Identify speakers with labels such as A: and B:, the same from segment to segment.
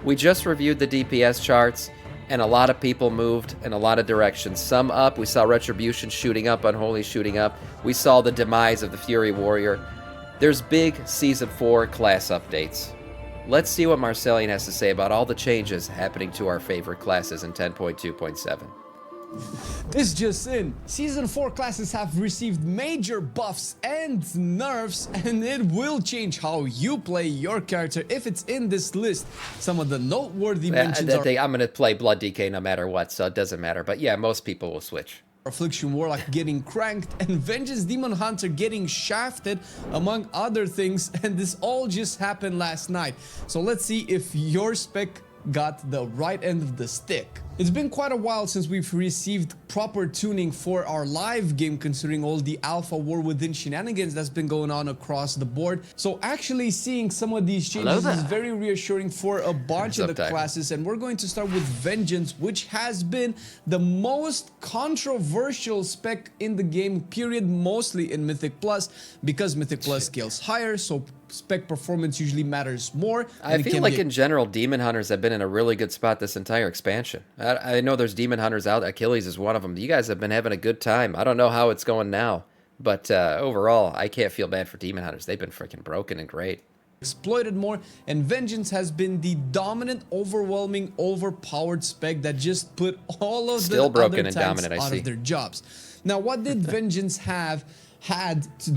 A: We just reviewed the DPS charts, and a lot of people moved in a lot of directions. Some up, we saw Retribution shooting up, Unholy shooting up. We saw the demise of the Fury Warrior. There's big Season 4 class updates. Let's see what Marcellian has to say about all the changes happening to our favorite classes in 10.2.7.
B: This just in, Season 4 classes have received major buffs and nerfs, and it will change how you play your character if it's in this list. Some of the noteworthy mentions are...
A: I'm going to play Blood DK no matter what, so it doesn't matter. But yeah, most people will switch.
B: Affliction Warlock getting cranked and Vengeance Demon Hunter getting shafted, among other things, and this all just happened last night. So let's see if your spec got the right end of the stick. It's been quite a while since we've received proper tuning for our live game, considering all the alpha war within shenanigans that's been going on across the board. So actually seeing some of these changes is very reassuring for a bunch of the classes, and we're going to start with Vengeance, which has been the most controversial spec in the game, period, mostly in Mythic Plus, because Mythic Plus scales higher, so spec performance usually matters more.
A: I feel like in general, Demon Hunters have been in a really good spot this entire expansion. I know there's Demon Hunters out. Achilles is one of them. You guys have been having a good time. I don't know how it's going now, but overall, I can't feel bad for Demon Hunters. They've been freaking broken and great.
B: Exploited more, and Vengeance has been the dominant, overwhelming, overpowered spec that just put all of the other tanks out of their jobs. Now, what did Vengeance had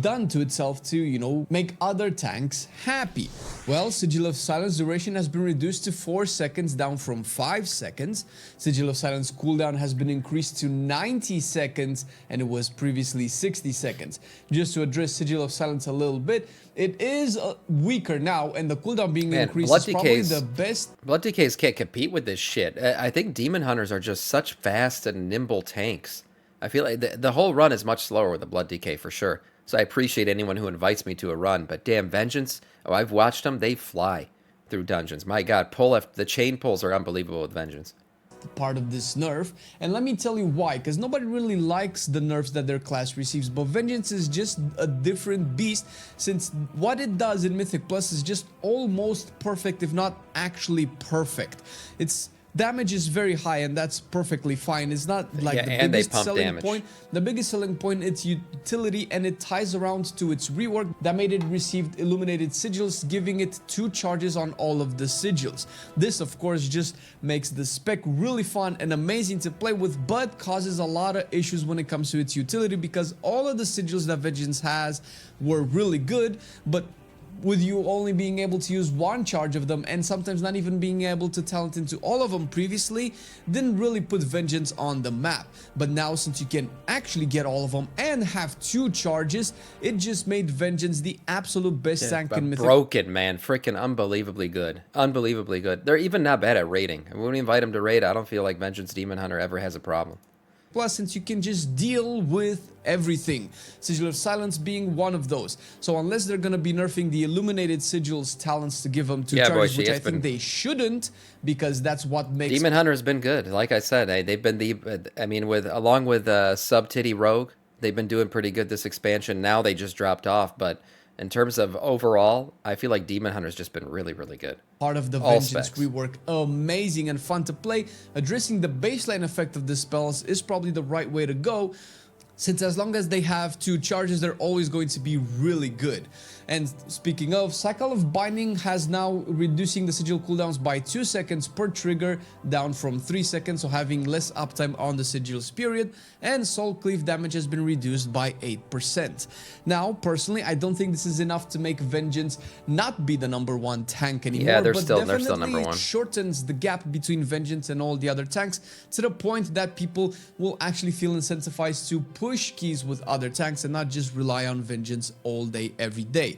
B: done to itself to, you know, make other tanks happy? Well, Sigil of Silence duration has been reduced to 4 seconds, down from 5 seconds. Sigil of Silence cooldown has been increased to 90 seconds, and it was previously 60 seconds. Just to address Sigil of Silence a little bit, it is weaker now, and the cooldown being increased is probably the best.
A: Blood DKs can't compete with this shit. I think Demon Hunters are just such fast and nimble tanks. I feel like the whole run is much slower with the Blood DK for sure. So I appreciate anyone who invites me to a run. But damn, Vengeance, oh, I've watched them. They fly through dungeons. My God, the chain pulls are unbelievable with Vengeance.
B: Part of this nerf, and let me tell you why, because nobody really likes the nerfs that their class receives, but Vengeance is just a different beast, since what it does in Mythic Plus is just almost perfect, if not actually perfect. Its damage is very high, and that's perfectly fine. It's not like the biggest selling point. The biggest selling point, its utility, and it ties around to its rework that made it receive illuminated sigils, giving it 2 charges on all of the sigils. This, of course, just makes the spec really fun and amazing to play with, but causes a lot of issues when it comes to its utility, because all of the sigils that Vengeance has were really good, but with you only being able to use 1 charge of them, and sometimes not even being able to talent into all of them previously, didn't really put Vengeance on the map. But now, since you can actually get all of them and have 2 charges, it just made Vengeance the absolute best tank in Mythic.
A: Broken, man. Freaking unbelievably good. Unbelievably good. They're even not bad at raiding. When we invite them to raid, I don't feel like Vengeance Demon Hunter ever has a problem.
B: Plus, since you can just deal with everything, Sigil of Silence being one of those. So unless they're gonna be nerfing the illuminated sigils talents to give them 2 charges, which I think they shouldn't, because that's what makes
A: Demon Hunter has been good. Like I said, they've been along with Sub Titty Rogue, they've been doing pretty good this expansion. Now they just dropped off, but in terms of overall, I feel like Demon Hunter's just been really, really good.
B: Part of the Vengeance rework, amazing and fun to play. Addressing the baseline effect of the spells is probably the right way to go, since as long as they have 2 charges, they're always going to be really good. And speaking of, Cycle of Binding has now reducing the sigil cooldowns by 2 seconds per trigger, down from 3 seconds, so having less uptime on the sigils period, and Soul Cleave damage has been reduced by 8%. Now, personally, I don't think this is enough to make Vengeance not be the #1 tank anymore,
A: yeah, they're
B: but
A: still
B: definitely
A: #1.
B: It shortens the gap between Vengeance and all the other tanks to the point that people will actually feel incentivized to push keys with other tanks and not just rely on Vengeance all day, every day.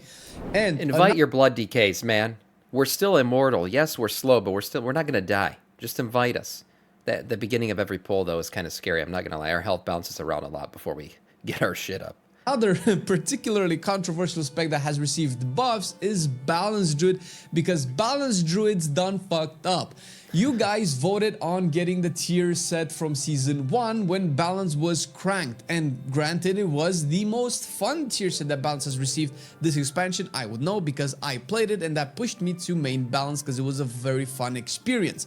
B: And
A: invite your Blood DKs, man. We're still immortal. Yes, we're slow, but we're not gonna die. Just invite us. The beginning of every pull though is kind of scary. I'm not gonna lie. Our health bounces around a lot before we get our shit up.
B: Other particularly controversial spec that has received buffs is Balance Druid, because Balance Druids done fucked up. You guys voted on getting the tier set from Season 1 when Balance was cranked, and granted it was the most fun tier set that Balance has received this expansion. I would know because I played it, and that pushed me to main Balance because it was a very fun experience.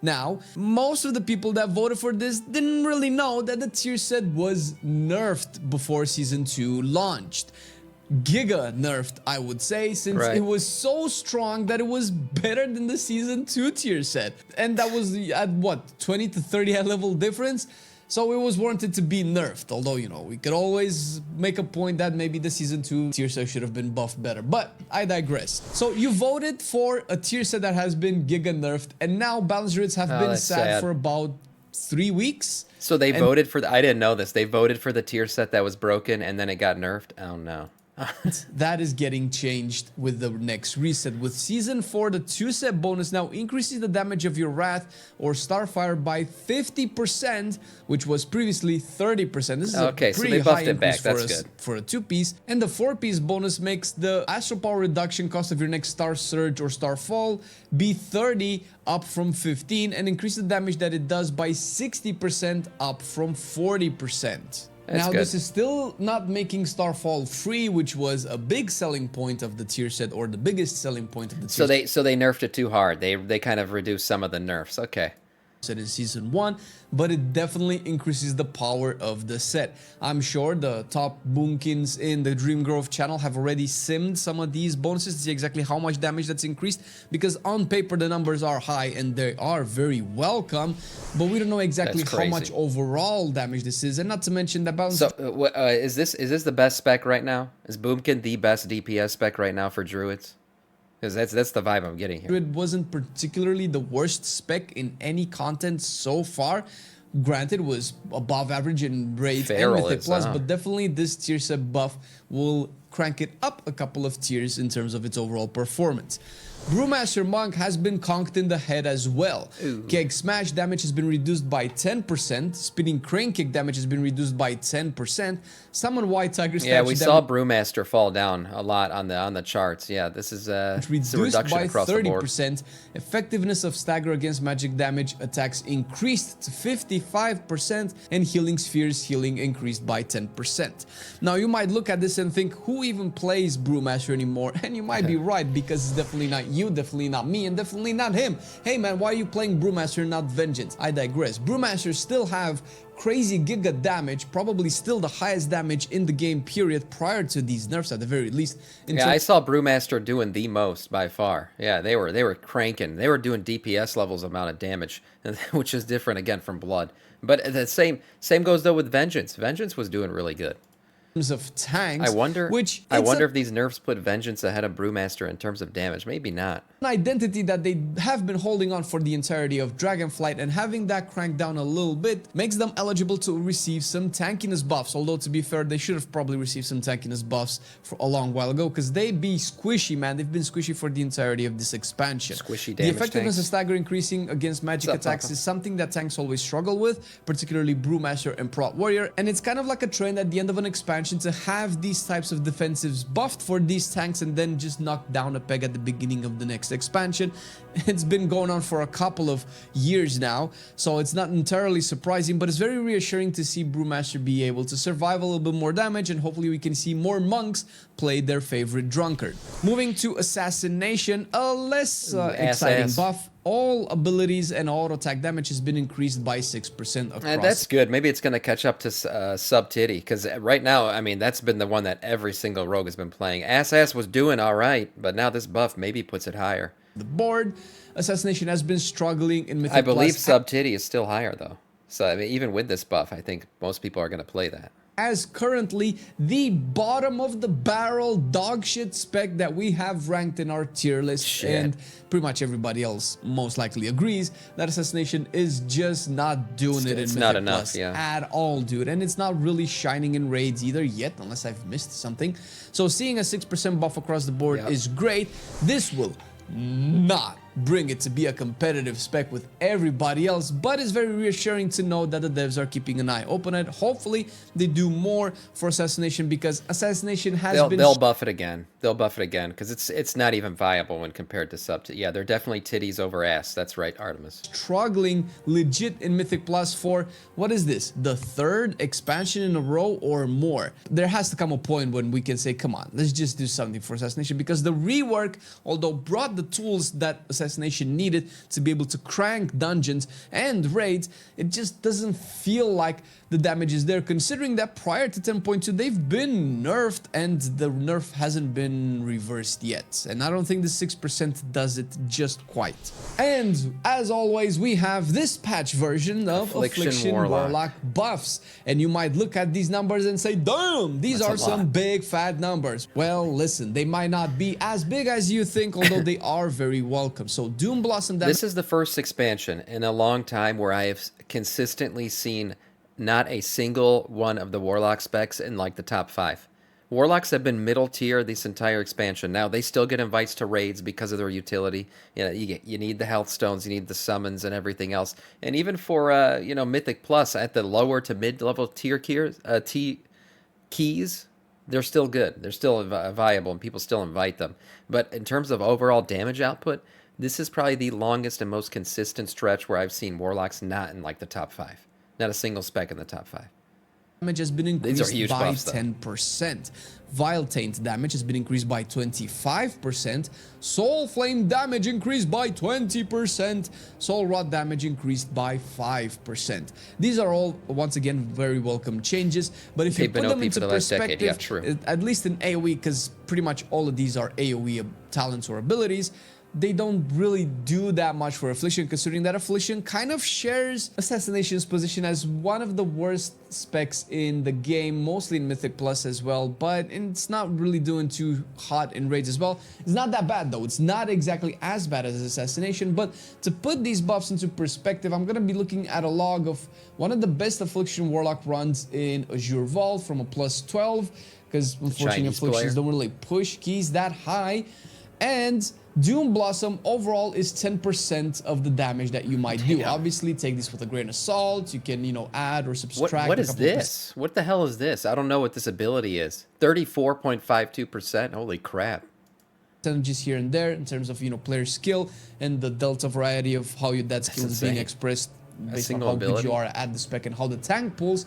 B: Now, most of the people that voted for this didn't really know that the tier set was nerfed before Season 2 launched. Giga nerfed, I would say, since it was so strong that it was better than the Season 2 tier set. And that was at what, 20 to 30 high level difference? So it was warranted to be nerfed, although, you know, we could always make a point that maybe the Season 2 tier set should have been buffed better, but I digress. So you voted for a tier set that has been giga nerfed, and now Balance Druids have been sad for about 3 weeks.
A: So they voted for I didn't know this. They voted for the tier set that was broken and then it got nerfed? Oh no.
B: That is getting changed with the next reset. With Season 4, the 2-set bonus now increases the damage of your Wrath or Starfire by 50%, which was previously 30%. This is a pretty high increase for a 2-piece. And the 4-piece bonus makes the Astral Power reduction cost of your next Star Surge or Starfall be 30, up from 15, and increase the damage that it does by 60%, up from 40%. Now, this is still not making Starfall free, which was a big selling point of the tier set, or the biggest selling point of the tier set.
A: So they nerfed it too hard. They kind of reduced some of the nerfs. Okay.
B: Set in Season 1, but it definitely increases the power of the set. I'm sure the top boomkins in the Dream Grove channel have already simmed some of these bonuses to see exactly how much damage that's increased, because on paper the numbers are high and they are very welcome, but we don't know exactly how much overall damage this is, and not to mention that balance.
A: So is this the best spec right now? Is Boomkin the best DPS spec right now for Druids? Because that's the vibe I'm getting here.
B: It wasn't particularly the worst spec in any content so far. Granted, it was above average in raids and Mythic Plus, but definitely this tier set buff will crank it up a couple of tiers in terms of its overall performance. Brewmaster Monk has been conked in the head as well. Keg Smash damage has been reduced by 10%. Spinning Crane Kick damage has been reduced by 10%. Summon White Tiger statue.
A: Yeah, we saw Brewmaster fall down a lot on the charts. Yeah, this is a reduction across the board.
B: 30%. Effectiveness of Stagger against magic damage attacks increased to 55%, and Healing Spheres healing increased by 10%. Now, you might look at this and think, who even plays Brewmaster anymore? And you might be right, because it's definitely not you, definitely not me, and definitely not him. Hey man, why are you playing Brewmaster, not Vengeance? I digress. Brewmasters still have crazy giga damage, probably still the highest damage in the game period prior to these nerfs at the very least.
A: Yeah, I saw Brewmaster doing the most by far. Yeah, they were cranking. They were doing DPS levels amount of damage, which is different again from Blood. But the same goes though with Vengeance. Vengeance was doing really good.
B: Of tanks,
A: I wonder if these nerfs put Vengeance ahead of Brewmaster in terms of damage. Maybe not.
B: An identity that they have been holding on for the entirety of Dragonflight, and having that cranked down a little bit makes them eligible to receive some tankiness buffs. Although, to be fair, they should have probably received some tankiness buffs for a long while ago, because they be squishy, man. They've been squishy for the entirety of this expansion.
A: Squishy damage.
B: The effectiveness of Stagger increasing against magic attacks is something that tanks always struggle with, particularly Brewmaster and Prot Warrior, and it's kind of like a trend at the end of an expansion to have these types of defensives buffed for these tanks and then just knock down a peg at the beginning of the next expansion. It's been going on for a couple of years now, so it's not entirely surprising, but it's very reassuring to see Brewmaster be able to survive a little bit more damage, and hopefully we can see more monks play their favorite drunkard. Moving to Assassination, a less exciting buff. All abilities and auto attack damage has been increased by 6% across.
A: And that's good. Maybe it's going to catch up to Sub Titty, because right now, I mean, that's been the one that every single rogue has been playing. Ass was doing all right, but now this buff maybe puts it higher.
B: The board, Assassination has been struggling in Mythic
A: I believe Sub Titty is still higher though. So I mean, even with this buff, I think most people are going to play that.
B: As currently the bottom of the barrel dogshit spec that we have ranked in our tier list, and pretty much everybody else most likely agrees that Assassination is just not doing it in Mythic Plus at all, dude. And it's not really shining in raids either yet, unless I've missed something. So seeing a 6% buff across the board is great. This will not bring it to be a competitive spec with everybody else, but it's very reassuring to know that the devs are keeping an eye open on it. Hopefully they do more for Assassination, because Assassination has
A: They'll buff it again. They'll buff it again because it's not even viable when compared to sub. Yeah, they're definitely titties over ass. That's right, Artemis.
B: Struggling legit in Mythic Plus for, what is this, the third expansion in a row or more. There has to come a point when we can say, come on, let's just do something for Assassination, because the rework, although brought the tools that Assassination needed to be able to crank dungeons and raids, it just doesn't feel like the damage is there, considering that prior to 10.2 they've been nerfed and the nerf hasn't been reversed yet, and I don't think the 6% does it just quite. And as always, we have this patch version of Affliction Warlock buffs, and you might look at these numbers and say, damn, these are some big fat numbers. Well, listen, they might not be as big as you think, although they are very welcome. So Doom Blossom damage.
A: This is the first expansion in a long time where I have consistently seen not a single one of the Warlock specs in like the top 5. Warlocks have been middle tier this entire expansion. Now they still get invites to raids because of their utility. You know, you need the health stones, you need the summons and everything else. And even for you know, Mythic Plus at the lower to mid level tier keys, they're still good. They're still viable and people still invite them. But in terms of overall damage output, this is probably the longest and most consistent stretch where I've seen Warlocks not in like the top 5. Not a single spec in the top 5.
B: Damage has been increased by
A: buffs,
B: 10%. Vile Taint damage has been increased by 25%. Soul Flame damage increased by 20%. Soul Rot damage increased by 5%. These are all, once again, very welcome changes. But if you put them into perspective, at least in AoE, because pretty much all of these are AoE talents or abilities, they don't really do that much for Affliction, considering that Affliction kind of shares Assassination's position as one of the worst specs in the game, mostly in Mythic Plus as well, but it's not really doing too hot in raids as well. It's not that bad though. It's not exactly as bad as Assassination, but to put these buffs into perspective, I'm going to be looking at a log of one of the best Affliction Warlock runs in Azure Vault from a plus 12, because unfortunately Afflictions don't really push keys that high, and Doom Blossom overall is 10% of the damage that you might do. Obviously, take this with a grain of salt. You can, you know, add or subtract.
A: What is this? What the hell is this? I don't know what this ability is. 34.52%. Holy crap.
B: Percentages here and there in terms of, you know, player skill and the delta variety of how that skill is being expressed based on how good you are at the spec and how the tank pulls.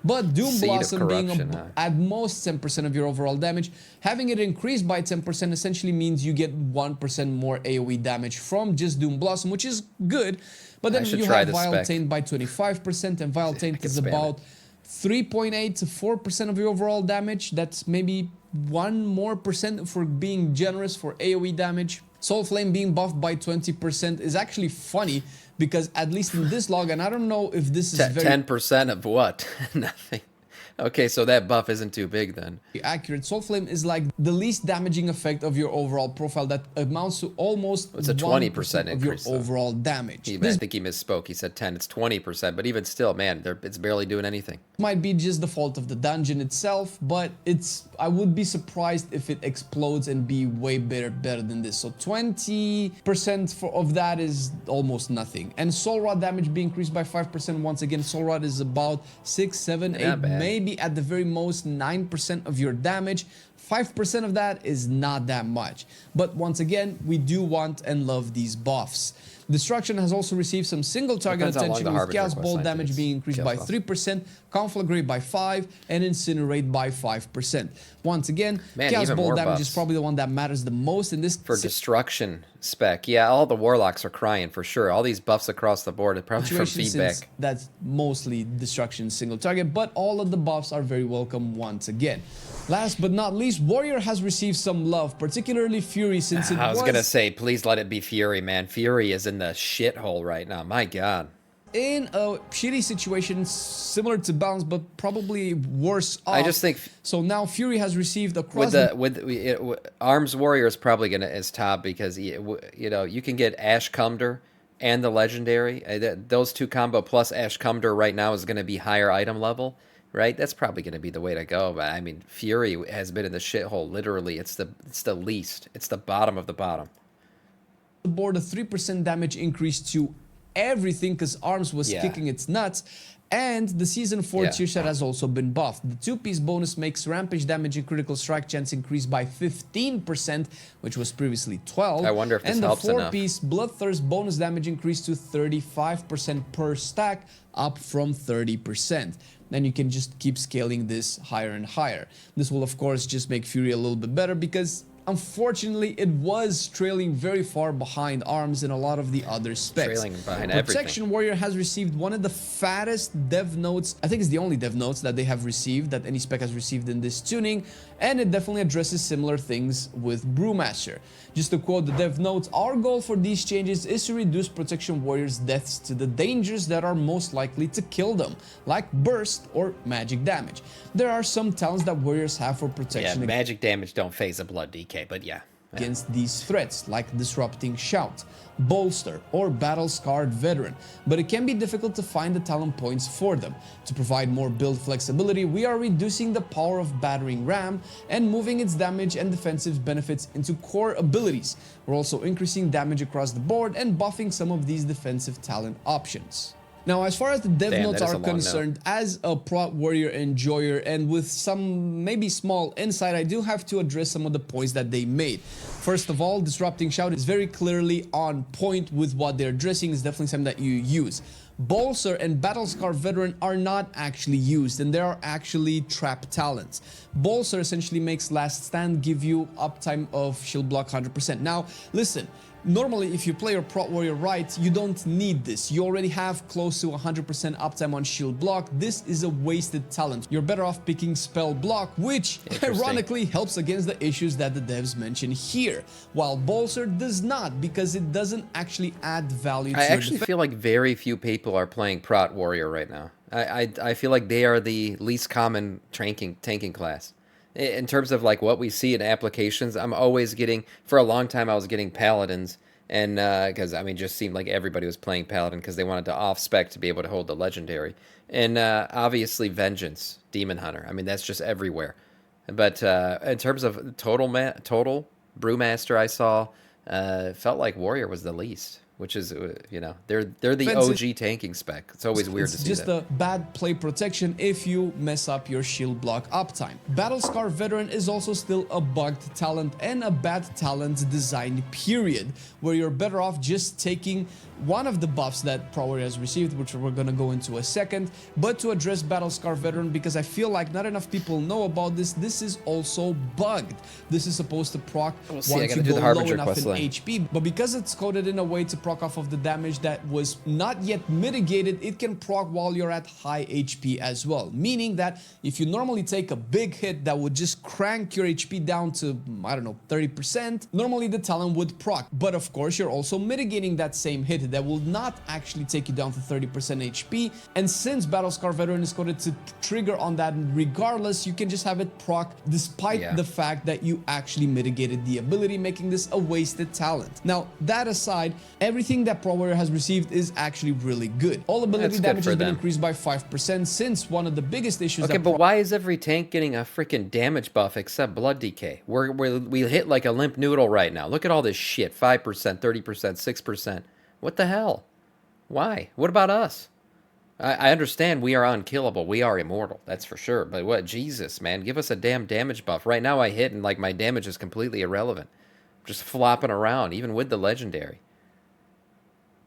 B: But Doom Blossom being at most 10% of your overall damage, having it increased by 10% essentially means you get 1% more AoE damage from just Doom Blossom, which is good. But then you have Vile Taint by 25%, and Vile Taint is about 3.8 to 4% of your overall damage. That's maybe 1% more for being generous for AoE damage. Soul Flame being buffed by 20% is actually funny, because at least in this log, and I don't know if this is
A: 10% of what? Nothing. Okay, so that buff isn't too big then.
B: Accurate. Soul Flame is like the least damaging effect of your overall profile that amounts to almost
A: it's a 20% increase
B: of your overall damage.
A: I think he misspoke. He said 10. It's 20%, but even still, man, it's barely doing anything.
B: Might be just the fault of the dungeon itself, but I would be surprised if it explodes and be way better than this. So 20% of that is almost nothing. And Soul Rot damage being increased by 5%. Once again, Soul Rot is about 6, 7, 8, maybe at the very most 9% of your damage. 5% of that is not that much. But once again, we do want and love these buffs. Destruction has also received some single target attention, with Chaos Bolt damage being increased by 3%, Conflagrate by 5%, and Incinerate by 5%. Once again, Chaos Bolt damage is probably the one that matters the most in this.
A: For Destruction spec, yeah, all the Warlocks are crying for sure. All these buffs across the board are probably from feedback.
B: That's mostly Destruction single target, but all of the buffs are very welcome once again. Last but not least, Warrior has received some love, particularly Fury, since
A: I was gonna say, please let it be Fury, man. Fury is in the shithole right now. My God.
B: In a shitty situation similar to Balance, but probably worse off.
A: I just think
B: so. Now Fury has received across
A: Arms Warrior is probably is top, because you know, you can get Ash Cumder and the Legendary. Those two combo plus Ash Cumder right now is going to be higher item level. Right, that's probably going to be the way to go. But I mean, Fury has been in the shithole. Literally, it's the least. It's the bottom of the bottom.
B: the board, a 3% damage increase to everything because Arms was kicking its nuts. And the Season 4 tier set has also been buffed. The 2-piece bonus makes rampage damage and critical strike chance increase by 15%, which was previously 12%.
A: I wonder if this helps enough.
B: And the 4-piece Bloodthirst bonus damage increased to 35% per stack, up from 30%. Then you can just keep scaling this higher and higher. This will, of course, just make Fury a little bit better because unfortunately, it was trailing very far behind Arms in a lot of the other specs.
A: Trailing behind
B: Protection
A: everything.
B: Warrior has received one of the fattest dev notes. I think it's the only dev notes that they have received, that any spec has received in this tuning, and it definitely addresses similar things with Brewmaster. Just to quote the dev notes, our goal for these changes is to reduce Protection Warrior's deaths to the dangers that are most likely to kill them, like burst or magic damage. There are some talents that warriors have for protection.
A: Yeah, magic damage don't phase a blood DK, but yeah.
B: Against these threats, like Disrupting Shout, Bolster, or Battle-Scarred Veteran, but it can be difficult to find the talent points for them. To provide more build flexibility, we are reducing the power of Battering Ram and moving its damage and defensive benefits into core abilities. We're also increasing damage across the board and buffing some of these defensive talent options. Now, as far as the dev notes are concerned, as a Prot Warrior enjoyer and with some maybe small insight, I do have to address some of the points that they made. First of all, Disrupting Shout is very clearly on point with what they're addressing. It's definitely something that you use. Bolster and Battle-Scarred Veteran are not actually used, and they are actually trap talents. Bolster essentially makes Last Stand give you uptime of shield block 100%. Now, listen. Normally, if you play your Prot Warrior right, you don't need this. You already have close to 100% uptime on shield block. This is a wasted talent. You're better off picking Spell Block, which ironically helps against the issues that the devs mention here, while Bolster does not, because it doesn't actually add value to
A: I actually feel like very few people are playing Prot Warrior right now. I feel like they are the least common tanking class. In terms of like what we see in applications, I'm always getting, for a long time I was getting Paladins, and because I mean just seemed like everybody was playing Paladin because they wanted to off-spec to be able to hold the Legendary. And obviously Vengeance, Demon Hunter, I mean that's just everywhere. But in terms of total Brewmaster, I saw, felt like Warrior was the least. Which is, you know, they're the OG tanking spec. It's always weird to see that. It's just
B: a bad play protection if you mess up your shield block uptime. Battle-Scarred Veteran is also still a bugged talent and a bad talent design period, where you're better off just taking one of the buffs that Prot Warrior has received, which we're going to go into a second, but to address Battle-Scarred Veteran, because I feel like not enough people know about this, this is also bugged. This is supposed to proc once you go low enough in HP, but because it's coded in a way to proc off of the damage that was not yet mitigated, it can proc while you're at high HP as well, meaning that if you normally take a big hit that would just crank your HP down to, I don't know, 30%, normally the talent would proc, but of course you're also mitigating that same hit that will not actually take you down to 30% HP, and since Battle-Scarred Veteran is coded to trigger on that regardless, you can just have it proc despite the fact that you actually mitigated the ability, making this a wasted talent. Now, that aside, everything that Prot Warrior has received is actually really good. All ability damage has been increased by 5% since one of the biggest issues
A: but why is every tank getting a freaking damage buff except Blood DK? We hit like a limp noodle right now. Look at all this shit. 5%, 30%, 6%. What the hell? Why? What about us? I understand we are unkillable. We are immortal. That's for sure. But what? Jesus, man. Give us a damn damage buff. Right now I hit and like my damage is completely irrelevant. I'm just flopping around, even with the Legendary.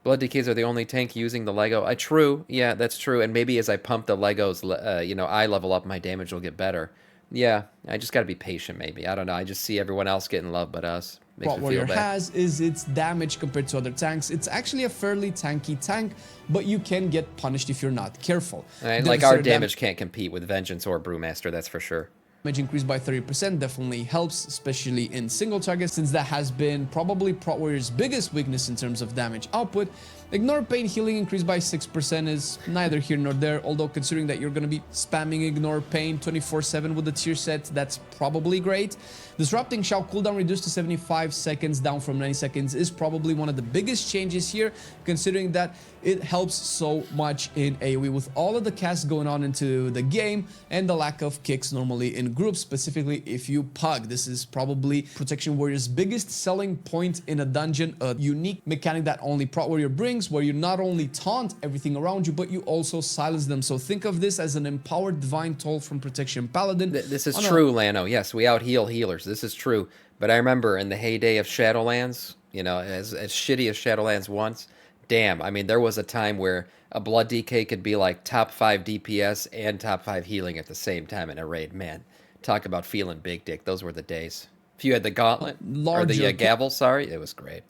A: Blood DKs are the only tank using the Lego. True. Yeah, that's true. And maybe as I pump the Legos, you know, I level up, my damage will get better. Yeah, I just got to be patient maybe. I don't know. I just see everyone else getting love but us.
B: Prot Warrior has is its damage compared to other tanks. It's actually a fairly tanky tank, but you can get punished if you're not careful.
A: Like our damage can't compete with Vengeance or Brewmaster, that's for sure.
B: Damage increased by 30% definitely helps, especially in single targets, since that has been probably Prot Warrior's biggest weakness in terms of damage output. Ignore pain healing increased by 6% is neither here nor there, although considering that you're going to be spamming ignore pain 24/7 with the tier set, that's probably great. Disrupting shout cooldown reduced to 75 seconds, down from 90 seconds, is probably one of the biggest changes here, considering that it helps so much in AoE with all of the casts going on into the game and the lack of kicks normally in groups, specifically if you pug. This is probably Protection Warrior's biggest selling point in a dungeon, a unique mechanic that only Prot Warrior brings, where you not only taunt everything around you, but you also silence them. So think of this as an empowered Divine Toll from Protection Paladin.
A: This is true, Lano. Yes, we out-heal healers. This is true. But I remember in the heyday of Shadowlands, you know, as shitty as Shadowlands once, damn, I mean, there was a time where a Blood DK could be like top 5 DPS and top 5 healing at the same time in a raid. Man, talk about feeling big dick. Those were the days. If you had the gauntlet, or the gavel, sorry, it was great.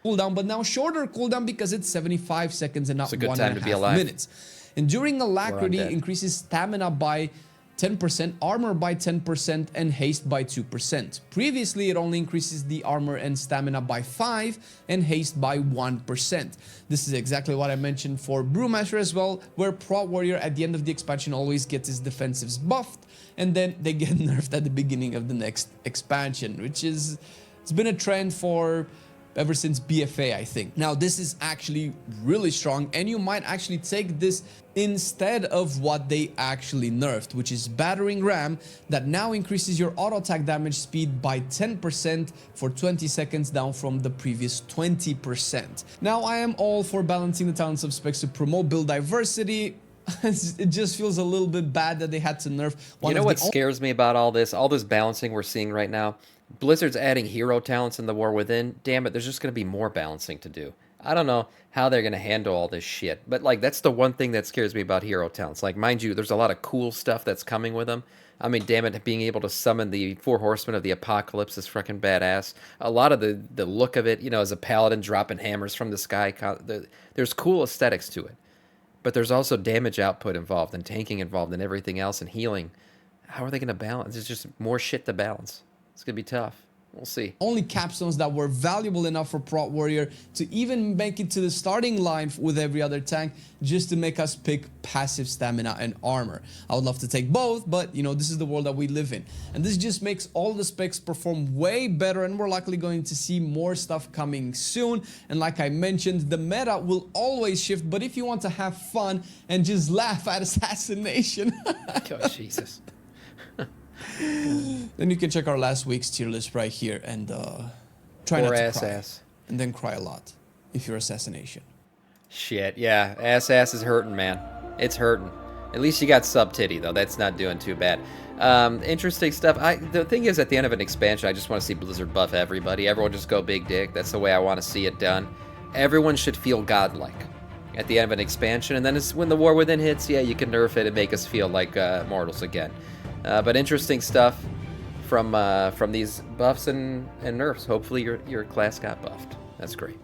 B: Cooldown, but now shorter cooldown because it's 75 seconds and not 1.5 minutes. Enduring Alacrity increases stamina by 10%, armor by 10%, and haste by 2%. Previously, it only increases the armor and stamina by 5 and haste by 1%. This is exactly what I mentioned for Brewmaster as well, where Prot Warrior at the end of the expansion always gets his defensives buffed, and then they get nerfed at the beginning of the next expansion, which is, it's been a trend for ever since BFA, I think. Now, this is actually really strong, and you might actually take this instead of what they actually nerfed, which is Battering Ram, that now increases your auto attack damage speed by 10% for 20 seconds, down from the previous 20%. Now, I am all for balancing the talents of specs to promote build diversity. It just feels a little bit bad that they had to nerf one.
A: You know what scares me about all this balancing we're seeing right now? Blizzard's adding hero talents in the War Within. Damn it, there's just going to be more balancing to do. I don't know how they're going to handle all this shit. But, like, that's the one thing that scares me about hero talents. Like, mind you, there's a lot of cool stuff that's coming with them. I mean, damn it, being able to summon the 4 Horsemen of the Apocalypse is freaking badass. A lot of the look of it, you know, as a paladin dropping hammers from the sky, there's cool aesthetics to it. But there's also damage output involved and tanking involved and everything else and healing. How are they going to balance? There's just more shit to balance. It's going to be tough. We'll see.
B: Only capstones that were valuable enough for Prot Warrior to even make it to the starting line with every other tank, just to make us pick passive stamina and armor. I would love to take both, but you know, this is the world that we live in. And this just makes all the specs perform way better, and we're likely going to see more stuff coming soon. And like I mentioned, the meta will always shift, but if you want to have fun and just laugh at Assassination...
A: Oh, Jesus.
B: Then you can check our last week's tier list right here and try not to cry. And then cry a lot if you're Assassination.
A: Shit, yeah. Ass is hurting, man. It's hurting. At least you got sub titty, though. That's not doing too bad. Interesting stuff. The thing is, at the end of an expansion, I just want to see Blizzard buff everybody. Everyone just go big dick. That's the way I want to see it done. Everyone should feel godlike at the end of an expansion. And then when the War Within hits, yeah, you can nerf it and make us feel like mortals again. But interesting stuff from these buffs and nerfs. Hopefully your class got buffed. That's great.